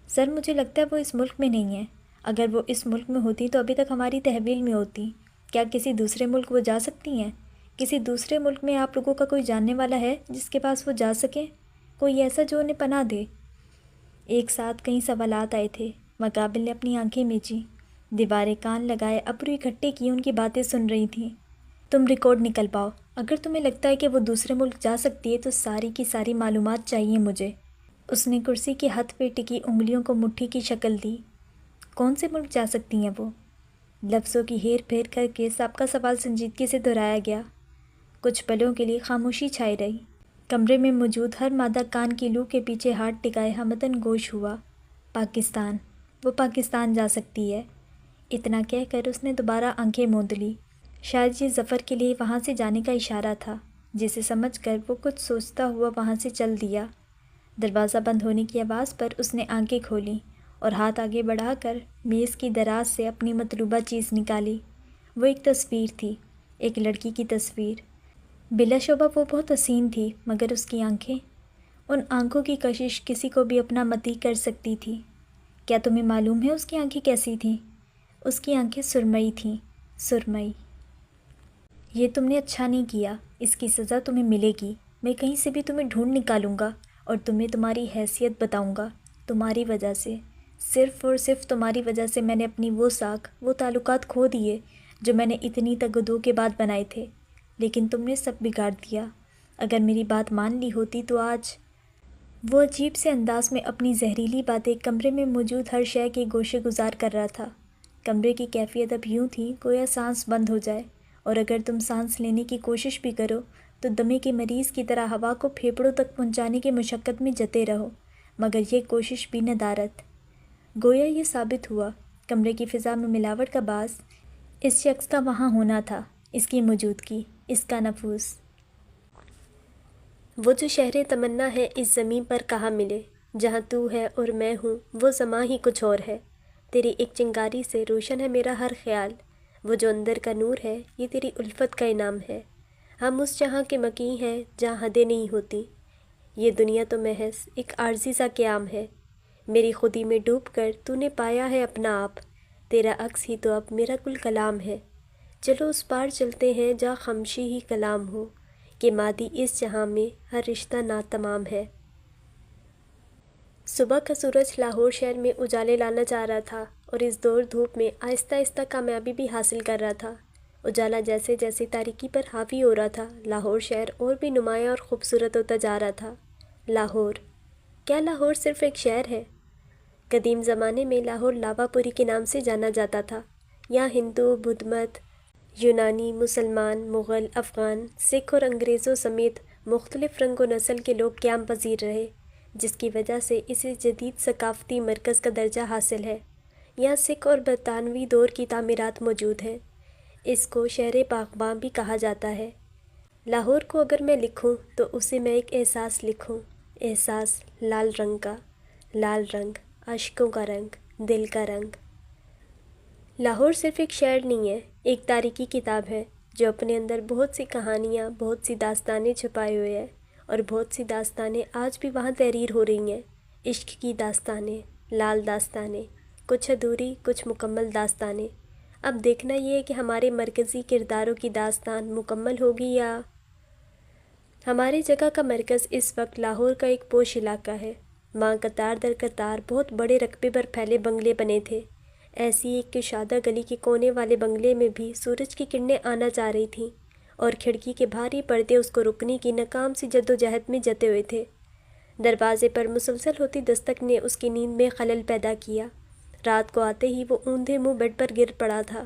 سر مجھے لگتا ہے وہ اس ملک میں نہیں ہے۔ اگر وہ اس ملک میں ہوتی تو ابھی تک ہماری تحویل میں ہوتی۔ کیا کسی دوسرے ملک وہ جا سکتی ہیں؟ کسی دوسرے ملک میں آپ لوگوں کا کوئی جاننے والا ہے جس کے پاس وہ جا سکیں؟ کوئی ایسا جو انہیں پناہ دے؟ ایک ساتھ کئی سوالات آئے تھے۔ مقابل نے اپنی آنکھیں میچیں، دیواریں کان لگائے ابرو اکٹھے کیے ان کی باتیں سن رہی تھیں۔ تم ریکارڈ نکل پاؤ، اگر تمہیں لگتا ہے کہ وہ دوسرے ملک جا سکتی ہے تو ساری کی ساری معلومات چاہیے مجھے۔ اس نے کرسی کے ہتھ پہ ٹکی انگلیوں کو مٹھی کی شکل دی۔ کون سے ملک جا سکتی ہیں وہ؟ لفظوں کی ہیر پھیر کر کے سابقہ سوال سنجیدگی سے دہرایا گیا۔ کچھ پلوں کے لیے خاموشی چھائی رہی۔ کمرے میں موجود ہر مادہ کان کی لو کے پیچھے ہاتھ ٹکائے ہمدن گوش ہوا۔ پاکستان، وہ پاکستان جا سکتی ہے۔ اتنا کہہ کر اس نے دوبارہ آنکھیں موند لی۔ شاید یہ ظفر کے لیے وہاں سے جانے کا اشارہ تھا، جسے سمجھ کر وہ کچھ سوچتا ہوا وہاں سے چل دیا۔ دروازہ بند ہونے کی آواز پر اس نے آنکھیں کھولیں اور ہاتھ آگے بڑھا کر میز کی دراز سے اپنی مطلوبہ چیز نکالی۔ وہ ایک تصویر تھی، ایک لڑکی کی تصویر۔ بلا شبہ وہ بہت حسین تھی، مگر اس کی آنکھیں، ان آنکھوں کی کشش کسی کو بھی اپنا متی کر سکتی تھی۔ کیا تمہیں معلوم ہے اس کی آنکھیں کیسی تھیں؟ اس کی آنکھیں سرمئی تھیں، سرمئی۔ یہ تم نے اچھا نہیں کیا، اس کی سزا تمہیں ملے گی۔ میں کہیں سے بھی تمہیں ڈھونڈ نکالوں گا اور تمہیں تمہاری حیثیت بتاؤں گا۔ تمہاری وجہ سے، صرف اور صرف تمہاری وجہ سے میں نے اپنی وہ ساکھ، وہ تعلقات کھو دیے جو میں نے اتنی تگدو کے بعد بنائے تھے، لیکن تم نے سب بگاڑ دیا۔ اگر میری بات مان لی ہوتی تو آج… وہ عجیب سے انداز میں اپنی زہریلی باتیں کمرے میں موجود ہر شے کے گوشے گزار کر رہا تھا۔ کمرے کی کیفیت اب یوں تھی گویا سانس بند ہو جائے، اور اگر تم سانس لینے کی کوشش بھی کرو تو دمے کے مریض کی طرح ہوا کو پھیپھڑوں تک پہنچانے کی مشقت میں جتے رہو، مگر یہ کوشش بھی ندارت۔ گویا یہ ثابت ہوا کمرے کی فضا میں ملاوٹ کا باعث اس شخص کا وہاں ہونا تھا، اس کی موجودگی، اس کا نفوذ۔ وہ جو شہر تمنا ہے اس زمین پر کہاں ملے، جہاں تو ہے اور میں ہوں وہ زماں ہی کچھ اور ہے۔ تیری ایک چنگاری سے روشن ہے میرا ہر خیال، وہ جو اندر کا نور ہے یہ تیری الفت کا انعام ہے۔ ہم اس جہاں کے مکیں ہیں جہاں حدیں نہیں ہوتی، یہ دنیا تو محض ایک عارضی سا قیام ہے۔ میری خودی میں ڈوب کر تو نے پایا ہے اپنا آپ، تیرا عکس ہی تو اب میرا کل کلام ہے۔ چلو اس پار چلتے ہیں جہاں خاموشی ہی کلام ہو، کہ مادی اس جہاں میں ہر رشتہ ناتمام ہے۔ صبح کا سورج لاہور شہر میں اجالے لانا چاہ رہا تھا اور اس دور دھوپ میں آہستہ آہستہ کامیابی بھی حاصل کر رہا تھا۔ اجالا جیسے جیسے تاریکی پر حاوی ہو رہا تھا، لاہور شہر اور بھی نمایاں اور خوبصورت ہوتا جا رہا تھا۔ لاہور، کیا لاہور صرف ایک شہر ہے؟ قدیم زمانے میں لاہور لاواپوری کے نام سے جانا جاتا تھا۔ یہاں ہندو، بدھ مت، یونانی، مسلمان، مغل، افغان، سکھ اور انگریزوں سمیت مختلف رنگ و نسل کے لوگ قیام پذیر رہے، جس کی وجہ سے اسے جدید ثقافتی مرکز کا درجہ حاصل ہے۔ یہاں سکھ اور برطانوی دور کی تعمیرات موجود ہیں۔ اس کو شہر باغباں بھی کہا جاتا ہے۔ لاہور کو اگر میں لکھوں تو اسے میں ایک احساس لکھوں، احساس لال رنگ کا، لال رنگ، اشکوں کا رنگ، دل کا رنگ۔ لاہور صرف ایک شہر نہیں ہے، ایک تاریخی کتاب ہے جو اپنے اندر بہت سی کہانیاں، بہت سی داستانیں چھپائے ہوئے ہے، اور بہت سی داستانیں آج بھی وہاں تحریر ہو رہی ہیں۔ عشق کی داستانیں، لال داستانیں، کچھ ادھوری کچھ مکمل داستانیں۔ اب دیکھنا یہ ہے کہ ہمارے مرکزی کرداروں کی داستان مکمل ہوگی یا… ہماری جگہ کا مرکز اس وقت لاہور کا ایک پوش علاقہ ہے۔ وہاں قطار در قطار بہت بڑے رقبے پر پھیلے بنگلے بنے تھے۔ ایسی ایک کشادہ گلی کے کونے والے بنگلے میں بھی سورج کی کرنیں آنا چاہ رہی تھیں، اور کھڑکی کے بھاری پردے اس کو رکنے کی ناکام سی جدوجہد میں جتے ہوئے تھے۔ دروازے پر مسلسل ہوتی دستک نے اس کی نیند میں خلل پیدا کیا۔ رات کو آتے ہی وہ اوندھے منہ بیڈ پر گر پڑا تھا،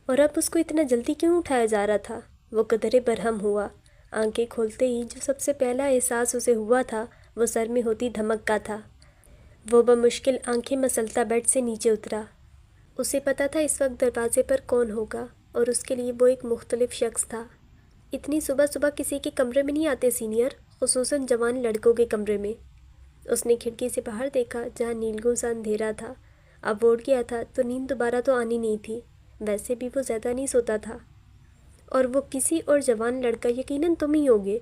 اور اب اس کو اتنا جلدی کیوں اٹھایا جا رہا تھا؟ وہ قدرے برہم ہوا۔ آنکھیں کھولتے ہی جو سب سے پہلا احساس اسے ہوا تھا وہ سر میں ہوتی دھمک کا تھا۔ وہ بمشکل آنکھیں مسلتا بیڈ سے نیچے اترا۔ اسے پتہ تھا اس وقت دروازے پر کون ہوگا، اور اس کے لیے وہ ایک مختلف شخص تھا۔ اتنی صبح صبح کسی کے کمرے میں نہیں آتے سینئر، خصوصاً جوان لڑکوں کے کمرے میں۔ اس نے کھڑکی سے باہر دیکھا جہاں نیلگوں سا اندھیرا تھا۔ اب وہ اٹھ گیا تھا تو نیند دوبارہ تو آنی نہیں تھی، ویسے بھی وہ زیادہ نہیں سوتا تھا، اور وہ کسی اور جوان لڑکا یقیناً تم ہی ہوگے۔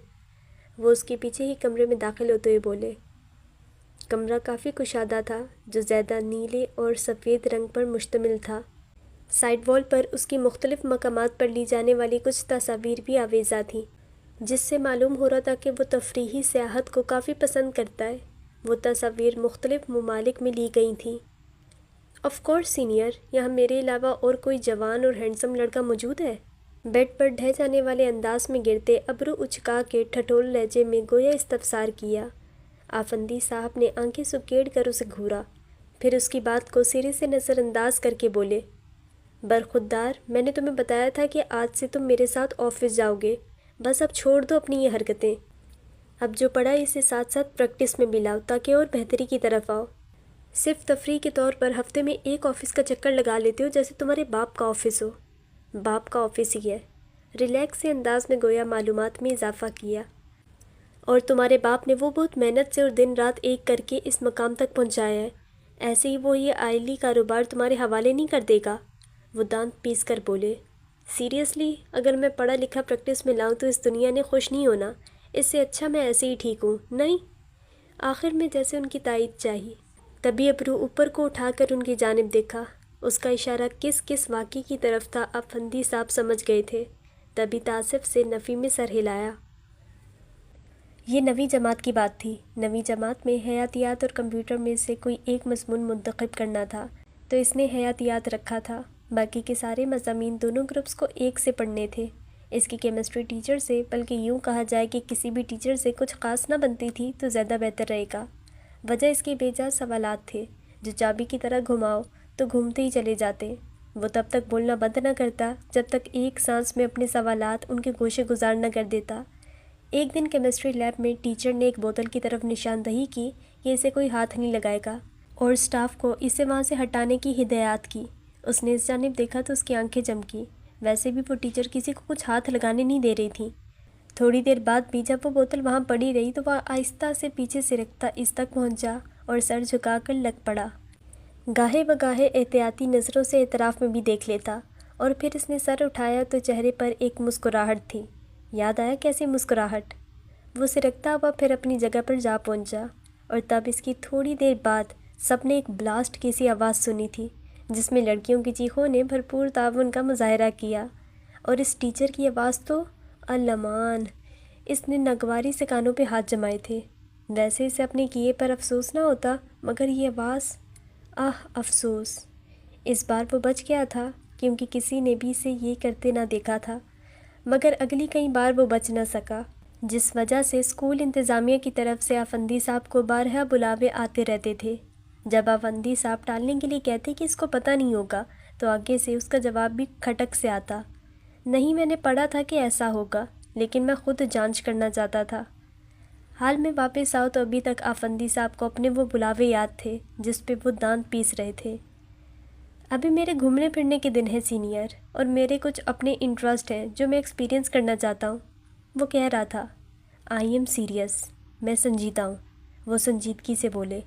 وہ اس کے پیچھے ہی کمرے میں داخل ہوتے ہوئے بولے۔ کمرہ کافی کشادہ تھا جو زیادہ نیلے اور سفید رنگ پر مشتمل تھا۔ سائیڈ وال پر اس کی مختلف مقامات پر لی جانے والی کچھ تصاویر بھی آویزاں تھیں، جس سے معلوم ہو رہا تھا کہ وہ تفریحی سیاحت کو کافی پسند کرتا ہے۔ وہ تصاویر مختلف ممالک میں لی گئی تھیں۔ آف کورس سینئر، یہاں میرے علاوہ اور کوئی جوان اور ہینڈسم لڑکا موجود ہے؟ بیڈ پر ڈھہ جانے والے انداز میں گرتے ابرو اچکا کے ٹھٹول لہجے میں گویا استفسار کیا۔ آفندی صاحب نے آنکھیں سکیڑ کر اسے گھورا، پھر اس کی بات کو سرے سے نظر انداز کر کے بولے۔ برخودار، میں نے تمہیں بتایا تھا کہ آج سے تم میرے ساتھ آفس جاؤ گے، بس اب چھوڑ دو اپنی یہ حرکتیں۔ اب جو پڑھا اسے ساتھ ساتھ پریکٹس میں بھی لاؤ تاکہ اور بہتری کی طرف آؤ۔ صرف تفریح کے طور پر ہفتے میں ایک آفس کا چکر لگا لیتے ہو جیسے تمہارے باپ کا آفس ہو۔ باپ کا آفس ہی ہے، ریلیکس سے انداز میں گویا معلومات میں اضافہ کیا۔ اور تمہارے باپ نے وہ بہت محنت سے اور دن رات ایک کر کے اس مقام تک پہنچایا ہے، ایسے ہی وہ یہ آئلی کاروبار تمہارے حوالے نہیں کر دے گا۔ وہ دانت پیس کر بولے۔ سیریسلی، اگر میں پڑھا لکھا پریکٹس میں لاؤں تو اس دنیا نے خوش نہیں ہونا، اس سے اچھا میں ایسے ہی ٹھیک ہوں۔ نہیں؟ آخر میں جیسے ان کی تائید چاہی، تبھی ابرو اوپر کو اٹھا کر ان کی جانب دیکھا۔ اس کا اشارہ کس کس واقعے کی طرف تھا افندی صاحب سمجھ گئے تھے۔ تبھی تعصب سے نفی میں سر ہلایا۔ یہ 9ویں جماعت کی بات تھی۔ 9ویں جماعت میں حیاتیات اور کمپیوٹر میں سے کوئی ایک مضمون منتخب کرنا تھا، تو اس نے حیاتیات رکھا تھا۔ باقی کے سارے مضامین دونوں گروپس کو ایک سے پڑھنے تھے۔ اس کی کیمسٹری ٹیچر سے، بلکہ یوں کہا جائے کہ کسی بھی ٹیچر سے کچھ خاص نہ بنتی تھی تو زیادہ بہتر رہے گا۔ وجہ اس کے بے جا سوالات تھے جو چابی کی طرح گھماؤ تو گھومتے ہی چلے جاتے۔ وہ تب تک بولنا بند نہ کرتا جب تک ایک سانس میں اپنے سوالات ان کے گوشے گزار نہ کر دیتا۔ ایک دن کیمسٹری لیب میں ٹیچر نے ایک بوتل کی طرف نشاندہی کی کہ اسے کوئی ہاتھ نہیں لگائے گا، اور اسٹاف کو اسے وہاں سے ہٹانے کی ہدایات کی۔ اس نے اس جانب دیکھا تو اس کی آنکھیں چمکی۔ ویسے بھی وہ ٹیچر کسی کو کچھ ہاتھ لگانے نہیں دے رہی تھی۔ تھوڑی دیر بعد بھی جب وہ بوتل وہاں پڑی رہی تو وہ آہستہ سے پیچھے سرکتا اس تک پہنچا اور سر جھکا کر لگ پڑا۔ گاہے بگاہے احتیاطی نظروں سے اعتراف میں بھی دیکھ لیتا، اور پھر اس نے سر اٹھایا تو چہرے پر ایک مسکراہٹ تھی۔ یاد آیا کیسی مسکراہٹ؟ وہ سرکتا ہوا پھر اپنی جگہ پر جا پہنچا، اور تب اس کی تھوڑی دیر بعد سب نے ایک بلاسٹ کی سی آواز سنی تھی جس میں لڑکیوں کی چیخوں نے بھرپور تعاون کا مظاہرہ کیا، اور اس ٹیچر کی آواز تو الامان! اس نے ناگواری سے کانوں پہ ہاتھ جمائے تھے۔ ویسے اسے اپنے کیے پر افسوس نہ ہوتا، مگر یہ آواز، افسوس! اس بار وہ بچ گیا تھا کیونکہ کسی نے بھی اسے یہ کرتے نہ دیکھا تھا، مگر اگلی کئی بار وہ بچ نہ سکا، جس وجہ سے اسکول انتظامیہ کی طرف سے افندی صاحب کو بارہا بلاوے آتے رہتے تھے۔ جب افندی صاحب ٹالنے کے لیے کہتے کہ اس کو پتہ نہیں ہوگا تو آگے سے اس کا جواب بھی کھٹک سے آتا، نہیں میں نے پڑھا تھا کہ ایسا ہوگا، لیکن میں خود جانچ کرنا چاہتا تھا۔ حال میں واپس آؤ تو ابھی تک افندی صاحب کو اپنے وہ بلاوے یاد تھے جس پہ وہ دانت پیس رہے تھے۔ ابھی میرے گھومنے پھرنے کے دن ہیں سینئر، اور میرے کچھ اپنے انٹرسٹ ہیں جو میں ایکسپیرینس کرنا چاہتا ہوں، وہ کہہ رہا تھا۔ آئی ایم سیریس، میں سنجیدہ ہوں، وہ سنجیدگی سے بولے۔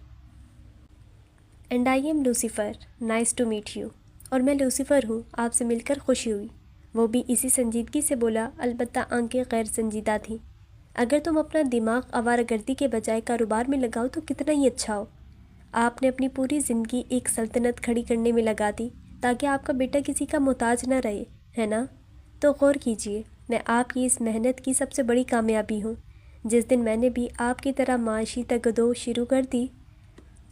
And I am Lucifer, nice to meet you, اور میں لوسیفر ہوں، آپ سے مل کر خوشی ہوئی، وہ بھی اسی سنجیدگی سے بولا، البتہ آنکھیں غیر سنجیدہ تھیں۔ اگر تم اپنا دماغ آوارہ گردی کے بجائے کاروبار میں لگاؤ تو کتنا ہی اچھا ہو۔ آپ نے اپنی پوری زندگی ایک سلطنت کھڑی کرنے میں لگا دی تاکہ آپ کا بیٹا کسی کا محتاج نہ رہے، ہے نا؟ تو غور کیجئے، میں آپ کی اس محنت کی سب سے بڑی کامیابی ہوں۔ جس دن میں نے بھی آپ کی طرح معاشی تگدو شروع کر دی،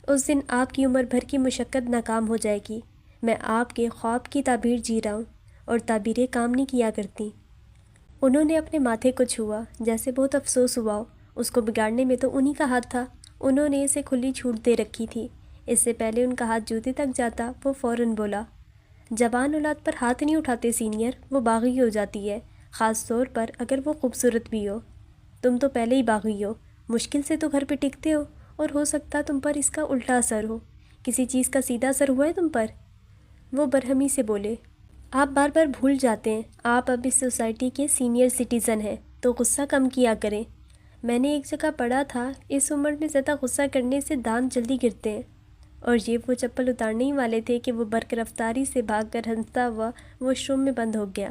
اس دن آپ کی عمر بھر کی مشقت ناکام ہو جائے گی۔ میں آپ کے خواب کی تعبیر جی رہا ہوں، اور تعبیریں کام نہیں کیا کرتی۔ انہوں نے اپنے ماتھے کو چھوا، جیسے بہت افسوس ہوا ہو، اس کو بگاڑنے میں تو انہی کا ہاتھ تھا، انہوں نے اسے کھلی چھوٹ دے رکھی تھی۔ اس سے پہلے ان کا ہاتھ جوتے تک جاتا وہ فوراً بولا، جوان اولاد پر ہاتھ نہیں اٹھاتے سینئر، وہ باغی ہو جاتی ہے، خاص طور پر اگر وہ خوبصورت بھی ہو۔ تم تو پہلے ہی باغی ہو، مشکل سے تو گھر پہ ٹکتے ہو، اور ہو سکتا تم پر اس کا الٹا اثر ہو، کسی چیز کا سیدھا اثر ہوا ہے تم پر؟ وہ برہمی سے بولے، آپ بار بار بھول جاتے ہیں، آپ اب اس سوسائٹی کے سینئر سٹیزن ہیں، تو غصہ کم کیا کریں۔ میں نے ایک جگہ پڑھا تھا، اس عمر میں زیادہ غصہ کرنے سے دانت جلدی گرتے ہیں، اور یہ وہ چپل اتارنے ہی والے تھے کہ وہ برق رفتاری سے بھاگ کر ہنستا ہوا واش روم میں بند ہو گیا،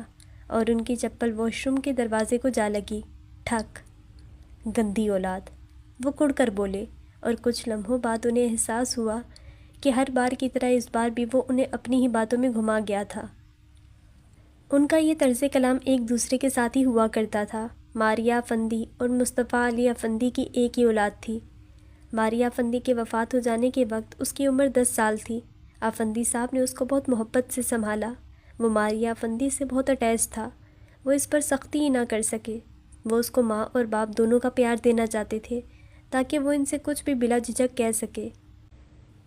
اور ان کی چپل واش روم کے دروازے کو جا لگی۔ ٹھک! گندی اولاد! وہ کڑ کر بولے، اور کچھ لمحوں بعد انہیں احساس ہوا کہ ہر بار کی طرح اس بار بھی وہ انہیں اپنی ہی باتوں میں گھما گیا تھا۔ ان کا یہ طرز کلام ایک دوسرے کے ساتھ ہی ہوا کرتا تھا۔ ماریہ افندی اور مصطفیٰ علی افندی کی ایک ہی اولاد تھی۔ ماریہ افندی کے وفات ہو جانے کے وقت اس کی عمر 10 سال تھی۔ افندی صاحب نے اس کو بہت محبت سے سنبھالا۔ وہ ماریہ افندی سے بہت اٹیچ تھا، وہ اس پر سختی ہی نہ کر سکے۔ وہ اس کو ماں اور باپ دونوں کا پیار دینا چاہتے تھے تاکہ وہ ان سے کچھ بھی بلا جھجک کہہ سکے۔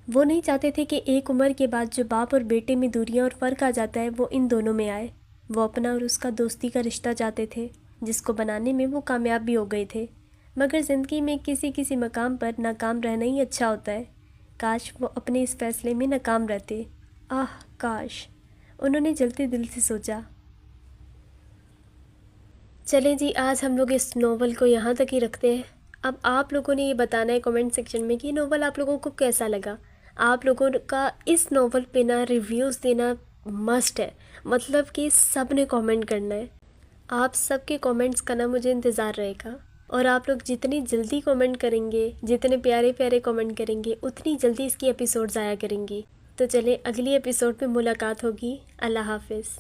وہ نہیں چاہتے تھے کہ ایک عمر کے بعد جو باپ اور بیٹے میں دوریاں اور فرق آ جاتا ہے وہ ان دونوں میں آئے۔ وہ اپنا اور اس کا دوستی کا رشتہ چاہتے تھے، جس کو بنانے میں وہ کامیاب بھی ہو گئے تھے، مگر زندگی میں کسی مقام پر ناکام رہنا ہی اچھا ہوتا ہے۔ کاش وہ اپنے اس فیصلے میں ناکام رہتے، کاش! انہوں نے جلتے دل سے سوچا۔ چلیں جی، آج ہم لوگ اس ناول کو یہاں تک ہی رکھتے ہیں۔ اب آپ لوگوں نے یہ بتانا ہے کمنٹ سیکشن میں کہ یہ ناول آپ لوگوں کو کیسا لگا۔ آپ لوگوں کا اس ناول پہ نا ریویوز دینا مسٹ ہے، مطلب کہ سب نے کامنٹ کرنا ہے۔ آپ سب کے کامنٹس کا نا مجھے انتظار رہے گا، اور آپ لوگ جتنی جلدی کامنٹ کریں گے، جتنے پیارے پیارے کامنٹ کریں گے، اتنی جلدی اس کی ایپیسوڈز آیا کریں گی۔ تو چلیں اگلی ایپیسوڈ پہ ملاقات ہوگی. اللہ حافظ.